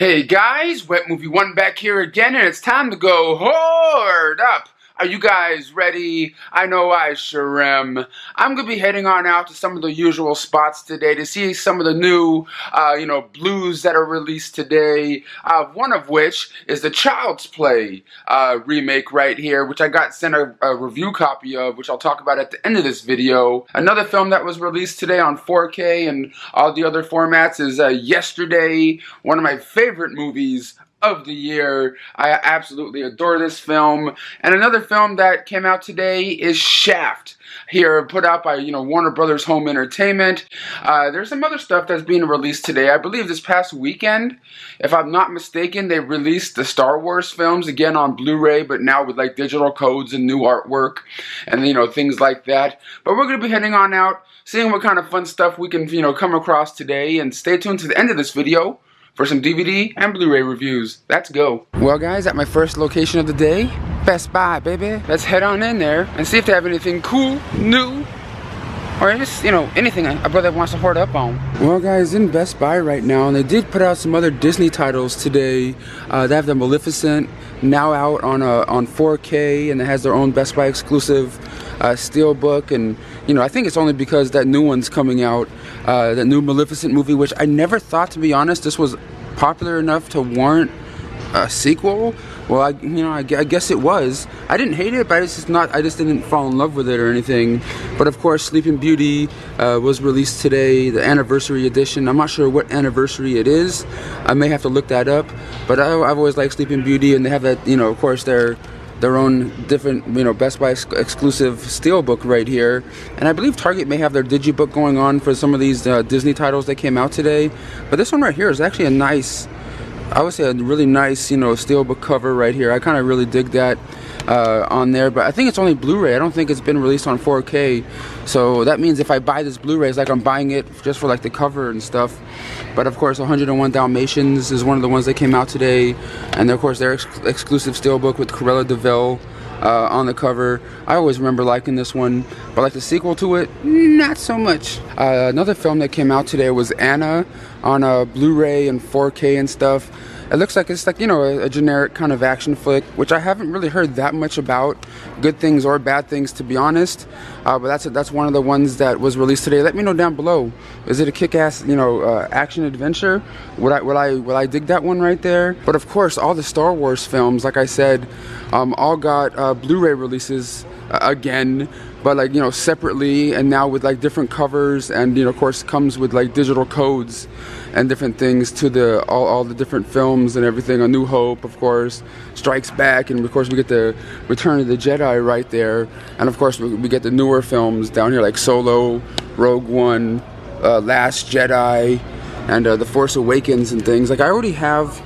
Hey guys, Wet Movie 1 back here again, and it's time to go hoard up. Are you guys ready? I know I sure am. I'm going to be heading on out to some of the usual spots today to see some of the new, blues that are released today. One of which is the Child's Play remake right here, which I got sent a review copy of, which I'll talk about at the end of this video. Another film that was released today on 4K and all the other formats is Yesterday, one of my favorite movies of the year. I absolutely adore this film. And another film that came out today is Shaft, here put out by Warner Brothers Home Entertainment. There's some other stuff that's being released today. I believe this past weekend, if I'm not mistaken, they released the Star Wars films again on Blu-ray, but now with like digital codes and new artwork and things like that. But we're going to be heading on out, seeing what kind of fun stuff we can come across today, and stay tuned to the end of this video for some DVD and Blu-ray reviews. Let's go. Well guys, at my first location of the day, Best Buy, baby. Let's head on in there and see if they have anything cool, new, or just, anything a brother wants to hoard up on. Well guys, in Best Buy right now, and they did put out some other Disney titles today. They have the Maleficent now out on 4K, and it has their own Best Buy exclusive steelbook, and I think it's only because that new one's coming out, that new Maleficent movie, which I never thought, to be honest, this was popular enough to warrant a sequel. Well, I guess it was. I didn't hate it, but I just didn't fall in love with it or anything. But of course, Sleeping Beauty was released today, the anniversary edition. I'm not sure what anniversary it is. I may have to look that up. But I've always liked Sleeping Beauty, and they have that, of course, their own different, Best Buy exclusive steelbook right here. And I believe Target may have their digibook going on for some of these Disney titles that came out today. But this one right here is actually a nice, I would say a really nice, steelbook cover right here. I kind of really dig that on there, but I think it's only Blu-ray. I don't think it's been released on 4K, so that means if I buy this Blu-ray, it's like I'm buying it just for like the cover and stuff. But of course, 101 Dalmatians is one of the ones that came out today, and of course their exclusive steelbook with Cruella de Vil on the cover. I always remember liking this one, but like the sequel to it, not so much. Another film that came out today was Anna on Blu-ray and 4K and stuff. It looks like it's like, a generic kind of action flick, which I haven't really heard that much about, good things or bad things, to be honest. But that's one of the ones that was released today. Let me know down below. Is it a kick-ass, action adventure? Would I dig that one right there? But of course, all the Star Wars films, like I said, all got Blu-ray releases again, but like separately, and now with like different covers, and of course comes with like digital codes and different things to all the different films and everything. A New Hope, of course, Strikes Back, and of course we get the Return of the Jedi right there, and of course we get the newer films down here like Solo, Rogue One, Last Jedi, and The Force Awakens and things. Like I already have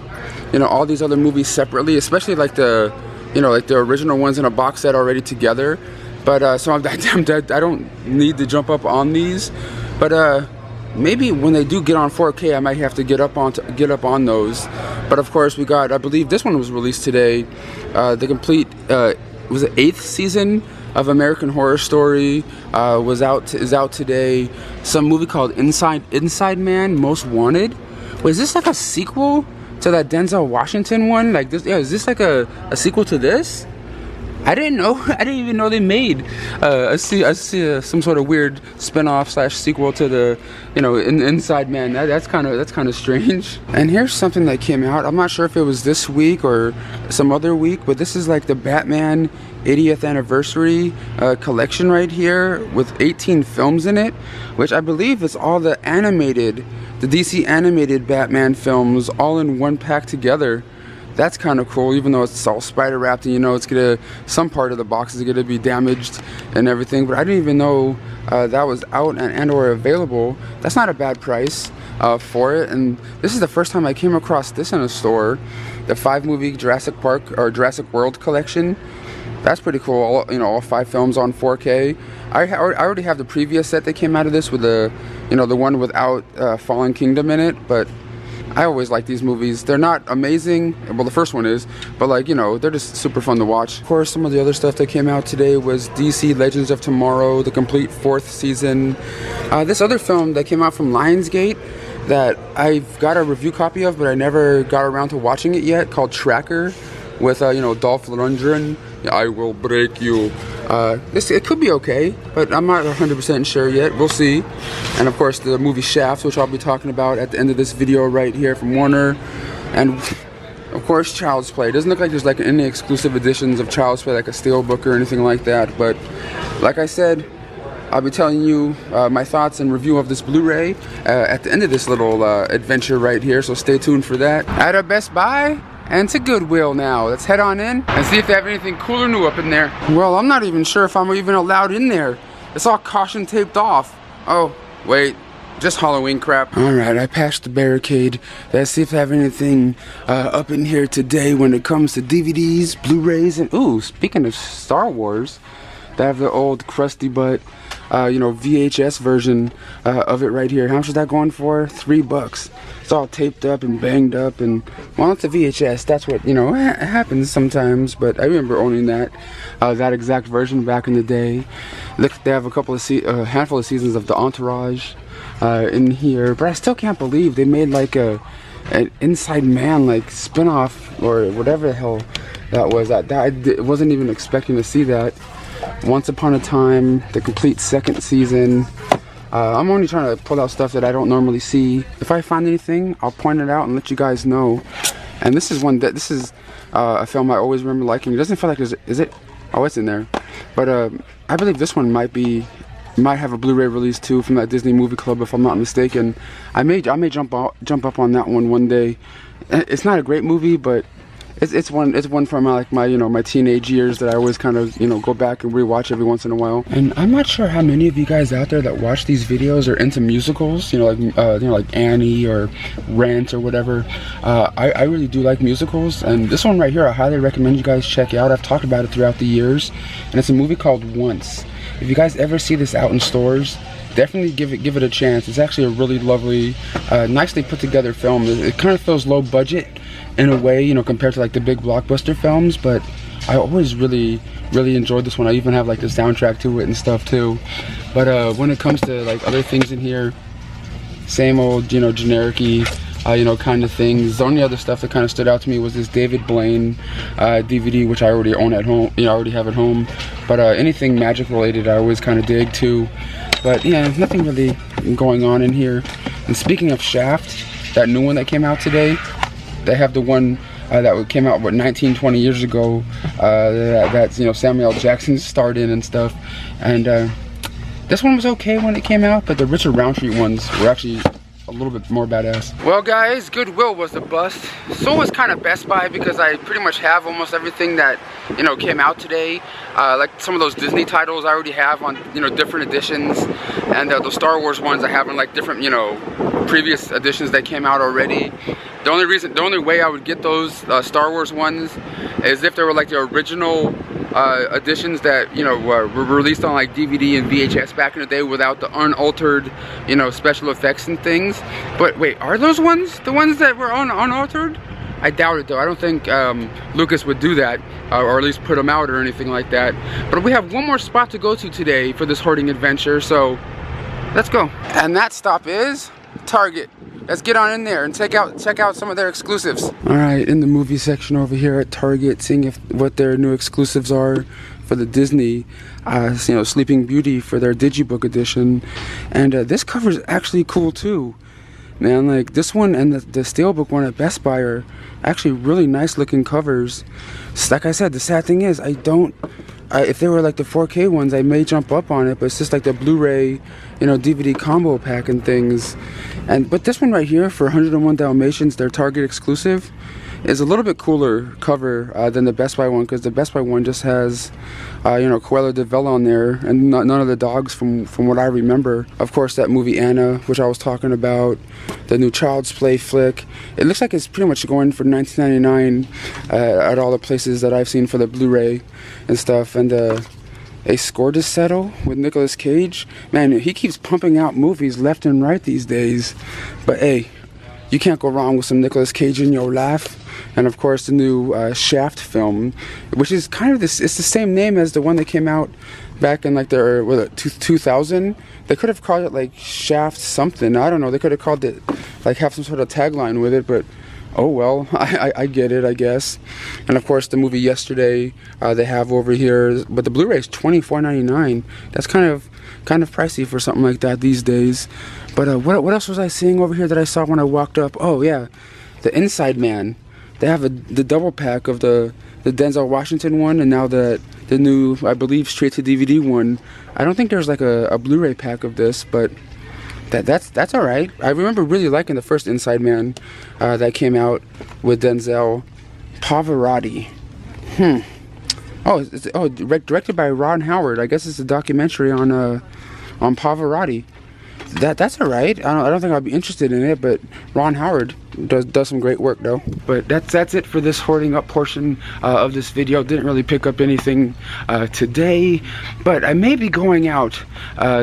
all these other movies separately, especially like the the original ones in a box set already together. But so I don't need to jump up on these. But maybe when they do get on 4K, I might have to get up on those. But of course, we got, I believe this one was released today, the complete was it 8th season of American Horror Story is out today. Some movie called Inside Man Most Wanted. Wait, is this like a sequel to that Denzel Washington one? Like this? Yeah, is this like a sequel to this? I didn't know. I didn't even know they made. I see some sort of weird spin-off / sequel to the, Inside Man. That's kind of strange. And here's something that came out. I'm not sure if it was this week or some other week, but this is like the Batman 80th anniversary collection right here with 18 films in it, which I believe is all the DC animated Batman films all in one pack together. That's kind of cool, even though it's all spider wrapped, and it's some part of the box is gonna be damaged and everything. But I didn't even know that was out and or available. That's not a bad price for it. And this is the first time I came across this in a store, the 5-movie Jurassic Park or Jurassic World collection. That's pretty cool. All 5 films on 4K. I already have the previous set that came out of this with the one without Fallen Kingdom in it, but I always like these movies. They're not amazing, well the first one is, but like, they're just super fun to watch. Of course, some of the other stuff that came out today was DC Legends of Tomorrow, the complete 4th season. This other film that came out from Lionsgate, that I've got a review copy of, but I never got around to watching it yet, called Tracker, with you know, Dolph Lundgren. I will break you. It could be okay, but I'm not 100% sure yet. We'll see. And of course, the movie Shaft, which I'll be talking about at the end of this video right here from Warner. And of course, Child's Play. It doesn't look like there's like any exclusive editions of Child's Play, like a steelbook or anything like that. But like I said, I'll be telling you my thoughts and review of this Blu-ray at the end of this little adventure right here. So stay tuned for that. At a Best Buy and to Goodwill now. Let's head on in and see if they have anything cool or new up in there. Well, I'm not even sure if I'm even allowed in there. It's all caution taped off. Oh, wait. Just Halloween crap. Alright, I passed the barricade. Let's see if they have anything up in here today when it comes to DVDs, Blu-rays, and ooh, speaking of Star Wars, they have the old crusty butt, you know, VHS version of it right here. How much is that going for? $3. It's all taped up and banged up, and well, it's a VHS. That's what, you know, happens sometimes. But I remember owning that exact version back in the day. Look, they have a couple of handful of seasons of The Entourage in here, but I still can't believe they made like an Inside Man like spin-off or whatever the hell that was. I wasn't even expecting to see that. Once Upon a Time, the complete second season. I'm only trying to pull out stuff that I don't normally see. If I find anything, I'll point it out and let you guys know. And this is one that a film I always remember liking. It doesn't feel like is it? Oh, it's in there. But I believe this one might have a Blu-ray release too from that Disney Movie Club, if I'm not mistaken. I may jump up on that one day. It's not a great movie, but it's one from my you know, my teenage years that I always kind of, you know, go back and rewatch every once in a while. And I'm not sure how many of you guys out there that watch these videos are into musicals, you know, like Annie or Rent or whatever. I really do like musicals, and this one right here I highly recommend you guys check out. I've talked about it throughout the years, and it's a movie called Once. If you guys ever see this out in stores, definitely give it a chance. It's actually a really lovely, nicely put together film. It kind of feels low budget in a way, you know, compared to like the big blockbuster films, but I always really enjoyed this one. I even have like the soundtrack to it and stuff too. But when it comes to like other things in here, same old, you know, generic-y, you know, kind of things. The only other stuff that kind of stood out to me was this David Blaine DVD, which I already own at home, you know, I already have at home. But anything magic related I always kind of dig too. But yeah, nothing really going on in here. And speaking of Shaft, that new one that came out today, they have the one that came out, what, 19-20 years ago, that's, you know, Samuel L. Jackson starred in and stuff. And this one was okay when it came out, but the Richard Roundtree ones were actually a little bit more badass. Well guys, Goodwill was a bust. So was kind of Best Buy, because I pretty much have almost everything that, you know, came out today. Like some of those Disney titles I already have on, you know, different editions, and the Star Wars ones I have in like different, you know, previous editions that came out already. The only way I would get those Star Wars ones is if they were like the original editions that, you know, were released on like DVD and VHS back in the day without the unaltered, you know, special effects and things. But wait, are those ones the ones that were unaltered? I doubt it though. I don't think Lucas would do that, or at least put them out or anything like that. But we have one more spot to go to today for this hoarding adventure, so let's go. And that stop is Target. Let's get on in there and check out some of their exclusives. Alright, in the movie section over here at Target, seeing what their new exclusives are for the Disney, you know, Sleeping Beauty for their Digibook edition. And this cover is actually cool too. Man, like this one and the Steelbook one at Best Buy are actually really nice looking covers. Like I said, the sad thing is if they were like the 4K ones, I may jump up on it, but it's just like the Blu-ray, you know, DVD combo pack and things. But this one right here for 101 Dalmatians, their Target exclusive, is a little bit cooler cover than the Best Buy one, because the Best Buy one just has, you know, Cruella de Vil on there, and none of the dogs from what I remember. Of course, that movie Anna, which I was talking about, the new Child's Play flick. It looks like it's pretty much going for $19.99 at all the places that I've seen for the Blu-ray and stuff. And A Score to Settle with Nicolas Cage. Man, he keeps pumping out movies left and right these days. But hey, you can't go wrong with some Nicolas Cage in your life. And of course the new Shaft film, which is kind of this, it's the same name as the one that came out back in like the 2000. They could have called it like Shaft something, I don't know. They could have called it like have some sort of tagline with it, but oh well, I get it, I guess. And of course the movie Yesterday they have over here, but the Blu-ray is $24.99. That's kind of pricey for something like that these days. But what else was I seeing over here that I saw when I walked up? Oh yeah, the Inside Man. They have the double pack of the Denzel Washington one, and now the new, I believe, straight to DVD one. I don't think there's like a Blu-ray pack of this, but that's all right. I remember really liking the first Inside Man that came out with Denzel. Pavarotti. Directed by Ron Howard. I guess it's a documentary on Pavarotti. That's all right. I don't think I'd be interested in it, but Ron Howard does some great work though. But that's it for this hoarding up portion of this video. Didn't really pick up anything today, but I may be going out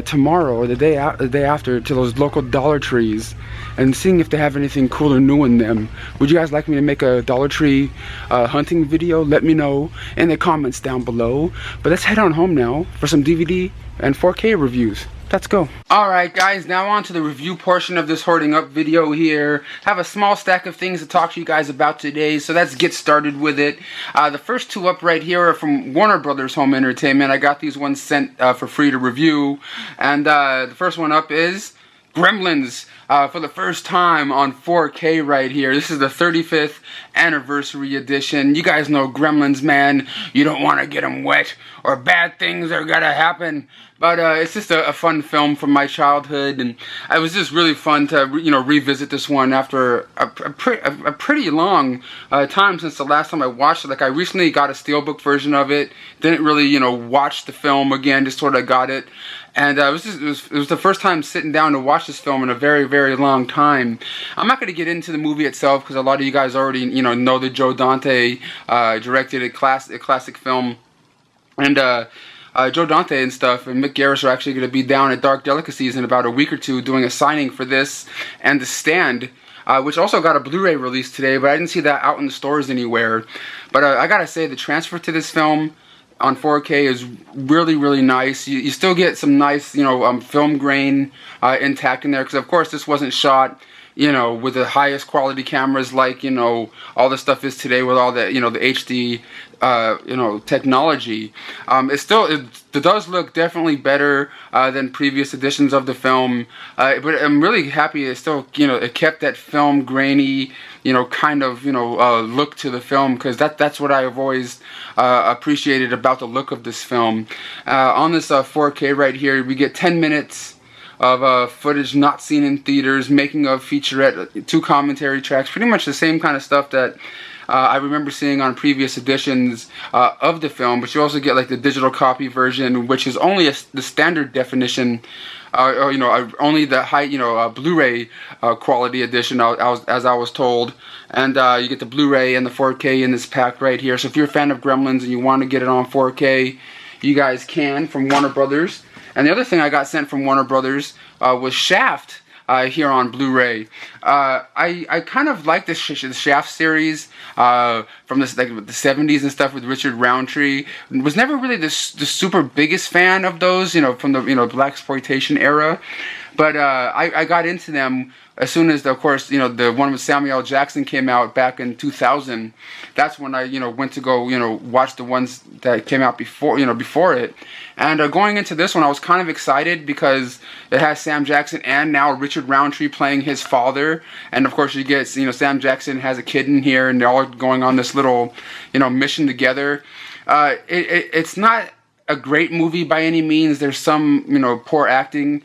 tomorrow or the day after to those local Dollar Trees and seeing if they have anything cool or new in them. Would you guys like me to make a Dollar Tree hunting video? Let me know in the comments down below. But let's head on home now for some DVD and 4K reviews. Let's go. Alright guys, now on to the review portion of this hoarding up video here. Have a small stack of things to talk to you guys about today, so let's get started with it. The first two up right here are from Warner Brothers Home Entertainment. I got these ones sent for free to review. And the first one up is Gremlins, for the first time on 4K right here. This is the 35th anniversary edition. You guys know Gremlins, man. You don't want to get them wet or bad things are gonna happen. But it's just a fun film from my childhood, and it was just really fun to revisit this one after a pretty long time since the last time I watched it. Like I recently got a steelbook version of it. Didn't really watch the film again. Just sort of got it. And it was the first time sitting down to watch this film in a very, very long time. I'm not going to get into the movie itself because a lot of you guys already know that Joe Dante directed a classic film, and Joe Dante and stuff and Mick Garris are actually going to be down at Dark Delicacies in about a week or two doing a signing for this and The Stand, which also got a Blu-ray release today, but I didn't see that out in the stores anywhere. But I gotta say, the transfer to this film on 4K is really, really nice. You still get some nice, film grain intact in there, because of course this wasn't shot, with the highest quality cameras like, all the stuff is today with all the, the HD, technology. It does look definitely better than previous editions of the film, but I'm really happy it still, it kept that film grainy, kind of, look to the film, because that's what I have always appreciated about the look of this film. On this 4K right here, we get 10 minutes of footage not seen in theaters, making of, featurette, 2 commentary tracks, pretty much the same kind of stuff that I remember seeing on previous editions of the film. But you also get like the digital copy version, which is only the standard definition, only the high, Blu-ray quality edition, as I was told. And you get the Blu-ray and the 4K in this pack right here. So if you're a fan of Gremlins and you want to get it on 4K, you guys can, from Warner Brothers. And the other thing I got sent from Warner Brothers was Shaft here on Blu-ray. I kind of like the Shaft series from the 70s and stuff with Richard Roundtree. Was never really the super biggest fan of those, from the blaxploitation era. But I got into them as soon as, of course, the one with Samuel L. Jackson came out back in 2000. That's when I, went to go, watch the ones that came out before, before it. And going into this one, I was kind of excited because it has Sam Jackson and now Richard Roundtree playing his father. And of course, you get, Sam Jackson has a kid in here, and they're all going on this little, mission together. It's not a great movie by any means. There's some, poor acting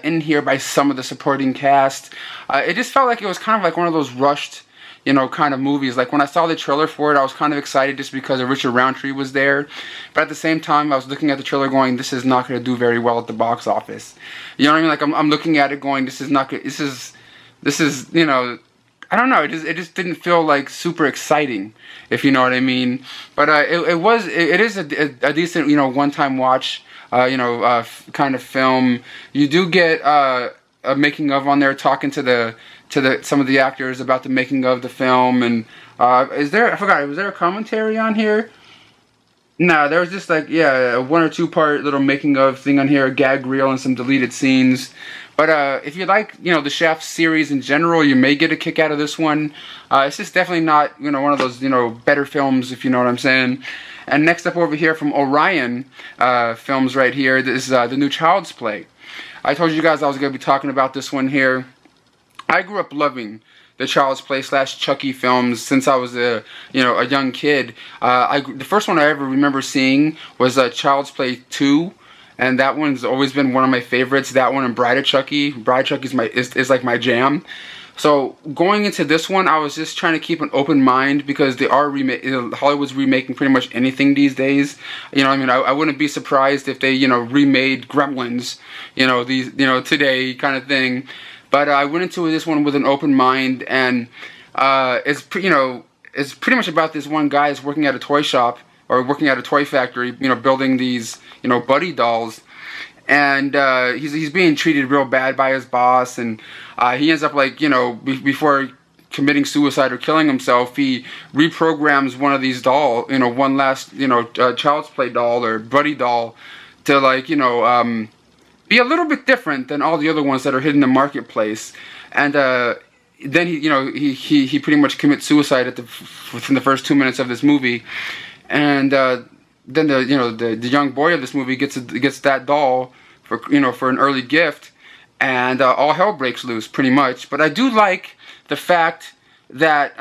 in here by some of the supporting cast. It just felt like it was kind of like one of those rushed, kind of movies. Like when I saw the trailer for it, I was kind of excited just because Richard Roundtree was there. But at the same time, I was looking at the trailer going, this is not going to do very well at the box office. You know what I mean? Like I'm looking at it going, this is not good. This is, I don't know. It just didn't feel like super exciting, if you know what I mean. But it is a decent, one-time watch, kind of film. You do get a making of on there, talking to some of the actors about the making of the film. And was there a commentary on here? No, there was just like, a 1 or 2 part little making of thing on here, a gag reel and some deleted scenes. But if you like, the Chef series in general, you may get a kick out of this one. It's just definitely not, one of those, better films, if you know what I'm saying. And next up over here from Orion Films right here, this is the new Child's Play. I told you guys I was going to be talking about this one here. I grew up loving the Child's Play / Chucky films since I was a young kid. The first one I ever remember seeing was Child's Play 2. And that one's always been one of my favorites. That one and Bride of Chucky. Bride of Chucky is like my jam. So going into this one, I was just trying to keep an open mind because they are Hollywood's remaking pretty much anything these days. I wouldn't be surprised if they remade Gremlins, today kind of thing. But I went into this one with an open mind, and it's pretty much about this one guy is working at a toy shop or working at a toy factory, building these buddy dolls, and he's being treated real bad by his boss, and he ends up before committing suicide or killing himself, he reprograms one of these dolls, one last Child's Play doll or buddy doll to be a little bit different than all the other ones that are hidden in the marketplace, and then he pretty much commits suicide within the first 2 minutes of this movie, and then the young boy of this movie gets that doll for an early gift, and all hell breaks loose pretty much. But I do like the fact that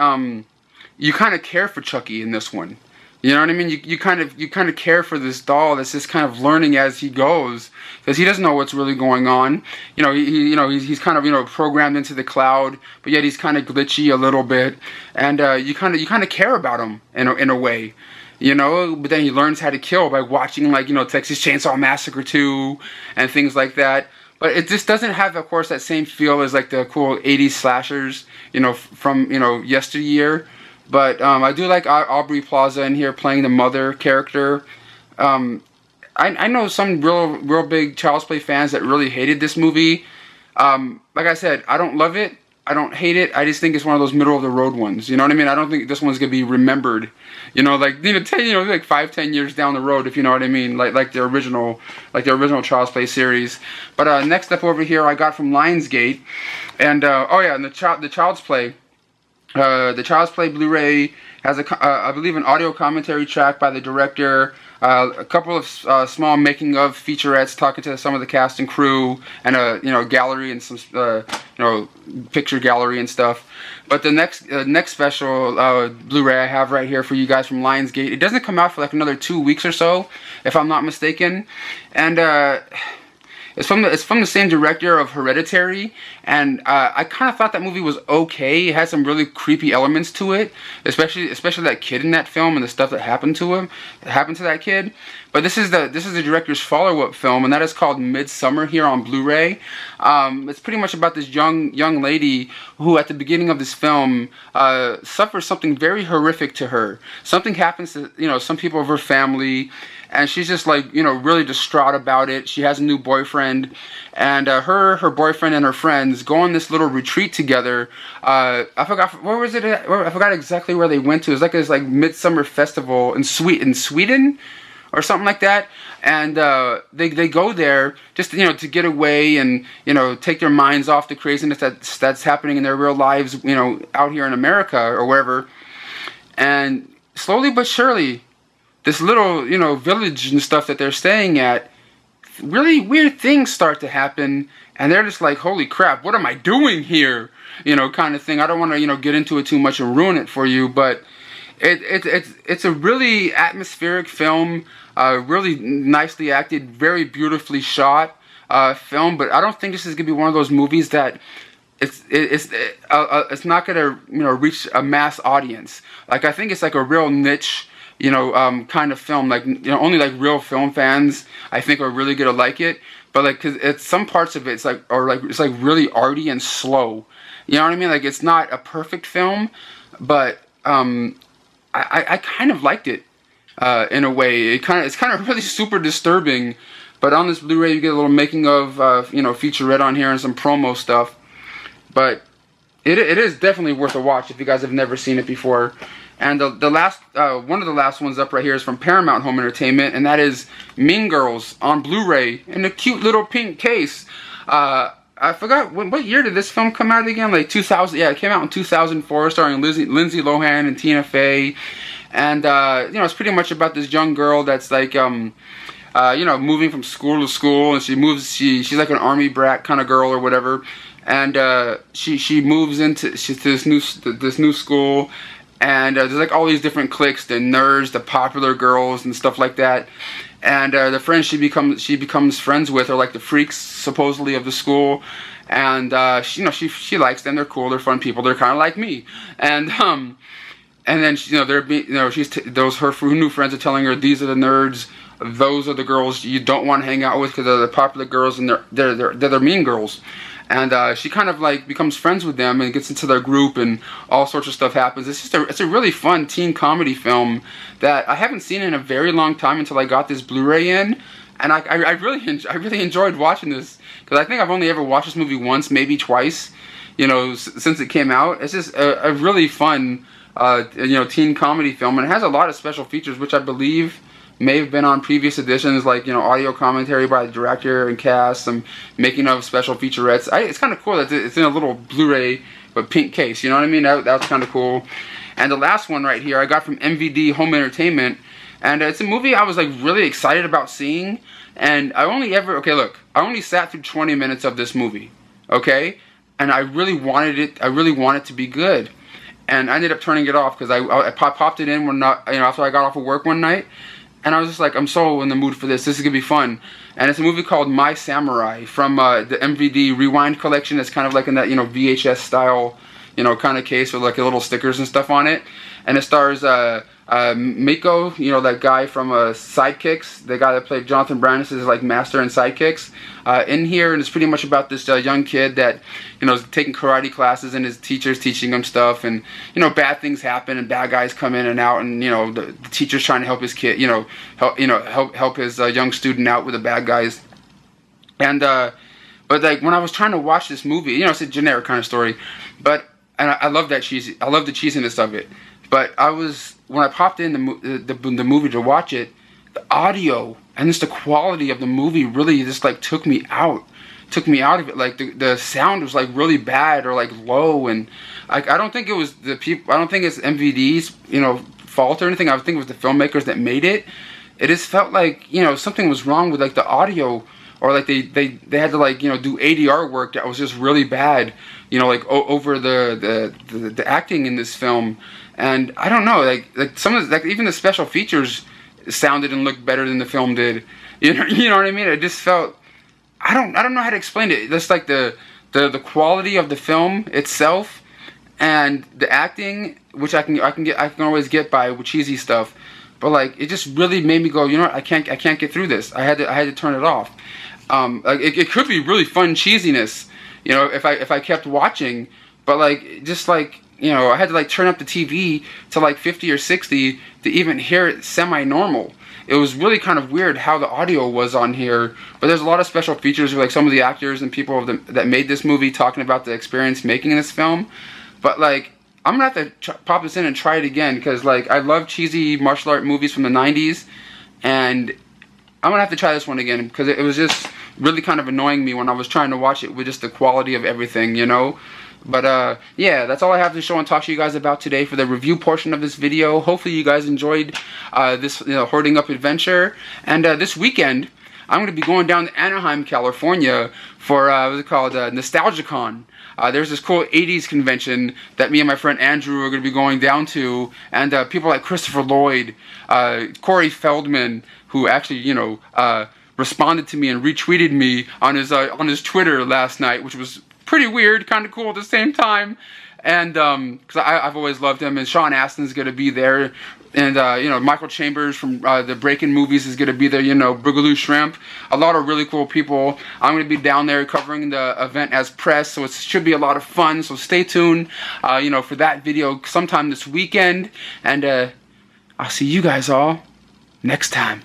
you kind of care for Chucky in this one. You know what I mean? You kind of care for this doll that's just kind of learning as he goes, because he doesn't know what's really going on. He's kind of programmed into the cloud, but yet he's kind of glitchy a little bit, and you kind of care about him in a way. But then he learns how to kill by watching Texas Chainsaw Massacre 2 and things like that. But it just doesn't have, of course, that same feel as the cool 80s slashers, from yesteryear. But I do like Aubrey Plaza in here playing the mother character. I know some real big Child's Play fans that really hated this movie. Like I said, I don't love it. I don't hate it. I just think it's one of those middle of the road ones. You know what I mean? I don't think this one's gonna be remembered. 5-10 years down the road, if you know what I mean. Like the original Child's Play series. But next up over here, I got from Lionsgate, and and the Child's Play. The Child's Play Blu-ray has I believe an audio commentary track by the director, a couple of small making of featurettes talking to some of the cast and crew, and a gallery and some picture gallery and stuff. But the next special Blu-ray I have right here for you guys from Lionsgate, it doesn't come out for another 2 weeks or so, if I'm not mistaken, and it's from the same director of Hereditary, and I kind of thought that movie was okay. It had some really creepy elements to it, especially that kid in that film and the stuff that happened to that kid. But this is the director's follow-up film, and that is called Midsommar here on Blu-ray. It's pretty much about this young lady who, at the beginning of this film, suffers something very horrific to her. Something happens to some people of her family, and she's just really distraught about it. She has a new boyfriend, and her boyfriend and her friends go on this little retreat together. I forgot where was it at? I forgot exactly where they went to. It was this Midsummer festival in Sweden or something like that. And they go there just to get away and take their minds off the craziness that's happening in their real lives out here in America or wherever. And slowly but surely, this little, village and stuff that they're staying at, really weird things start to happen, and they're just like, holy crap, what am I doing here? Kind of thing. I don't want to, get into it too much and ruin it for you, but it's a really atmospheric film, really nicely acted, very beautifully shot film, but I don't think this is going to be one of those movies that it's not going to, reach a mass audience. I think it's a real niche kind of film, only real film fans I think are really gonna like it. But cause it's some parts of it, it's really arty and slow. You know what I mean? It's not a perfect film, but I kind of liked it in a way. It's kind of really super disturbing. But on this Blu-ray, you get a little making of featurette on here and some promo stuff. But it is definitely worth a watch if you guys have never seen it before. And the last one of the last ones up right here is from Paramount Home Entertainment, and that is Mean Girls on Blu-ray in a cute little pink case. I forgot what year did this film come out again? Like 2000. Yeah, it came out in 2004, starring Lindsay Lohan and Tina Fey. And you know, it's pretty much about this young girl that's like you know, moving from school to school, and she's like an army brat kind of girl or whatever. And she moves into this new school, and there's like all these different cliques, the nerds, the popular girls, and stuff like that. And the friends she becomes friends with are like the freaks supposedly of the school, and you know, she likes them. They're cool. They're fun people. They're kind of like me. And then you know, her new friends are telling her, these are the nerds. Those are the girls you don't want to hang out with because they're the popular girls, and they're mean girls. And she kind of like becomes friends with them and gets into their group, and all sorts of stuff happens. It's a really fun teen comedy film that I haven't seen in a very long time until I got this Blu-ray in, and I really enjoyed watching this, because I think I've only ever watched this movie once, maybe twice, you know, since it came out. It's just a really fun you know, teen comedy film, and it has a lot of special features, which I believe may have been on previous editions, like, you know, audio commentary by the director and cast, some making of special featurettes. It's kind of cool that it's in a little Blu-ray but pink case, you know what I mean? That's kind of cool. And the last one right here I got from MVD Home Entertainment, and it's a movie I was like really excited about seeing, and I only sat through 20 minutes of this movie, okay? And I really wanted it to be good. And I ended up turning it off because I popped it in after I got off of work one night. And I was just like, I'm so in the mood for this. This is going to be fun. And it's a movie called My Samurai from the MVD Rewind collection. It's kind of like in that, you know, VHS style, you know, kind of case with like little stickers and stuff on it. And it stars Miko, you know, that guy from Sidekicks, the guy that played Jonathan Brandis is like master in Sidekicks, in here. And it's pretty much about this young kid that, you know, is taking karate classes, and his teacher's teaching him stuff, and, you know, bad things happen and bad guys come in and out, and, you know, the teacher's trying to help his kid, help his young student out with the bad guys. And but like when I was trying to watch this movie, you know, it's a generic kind of story, but I love the cheesiness of it. But when I popped in the movie to watch it, the audio and just the quality of the movie really just like took me out of it. Like the sound was like really bad or like low, and I don't think it was the people. I don't think it's MVD's, you know, fault or anything. I think it was the filmmakers that made it. It just felt like, you know, something was wrong with like the audio, or like they had to like, you know, do ADR work that was just really bad, you know, like over the acting in this film. And I don't know, like some of the, like even the special features sounded and looked better than the film did. You know what I mean? It just felt, I don't know how to explain it. Just like the quality of the film itself and the acting, which I can always get by with cheesy stuff, but like it just really made me go, you know what, I can't get through this. I had to turn it off. Like it could be really fun cheesiness, you know, if I kept watching, but like just like, you know, I had to like turn up the TV to like 50 or 60 to even hear it semi-normal. It was really kind of weird how the audio was on here, but there's a lot of special features with like some of the actors and people that made this movie talking about the experience making this film. But like, I'm gonna have to pop this in and try it again, because like I love cheesy martial art movies from the 90s, and I'm gonna have to try this one again, because it was just really kind of annoying me when I was trying to watch it with just the quality of everything, you know. But yeah, that's all I have to show and talk to you guys about today for the review portion of this video. Hopefully you guys enjoyed this, you know, hoarding up adventure. And this weekend, I'm going to be going down to Anaheim, California for what's it called, NostalgiaCon. There's this cool 80s convention that me and my friend Andrew are going to be going down to, and people like Christopher Lloyd, Corey Feldman, who actually, you know, responded to me and retweeted me on his Twitter last night, which was pretty weird, kind of cool at the same time. And because I've always loved him, and Sean Astin's going to be there, and you know, Michael Chambers from the Breakin' movies is going to be there, you know, Boogaloo Shrimp, a lot of really cool people. I'm going to be down there covering the event as press, so it should be a lot of fun, so stay tuned, you know, for that video sometime this weekend, and I'll see you guys all next time.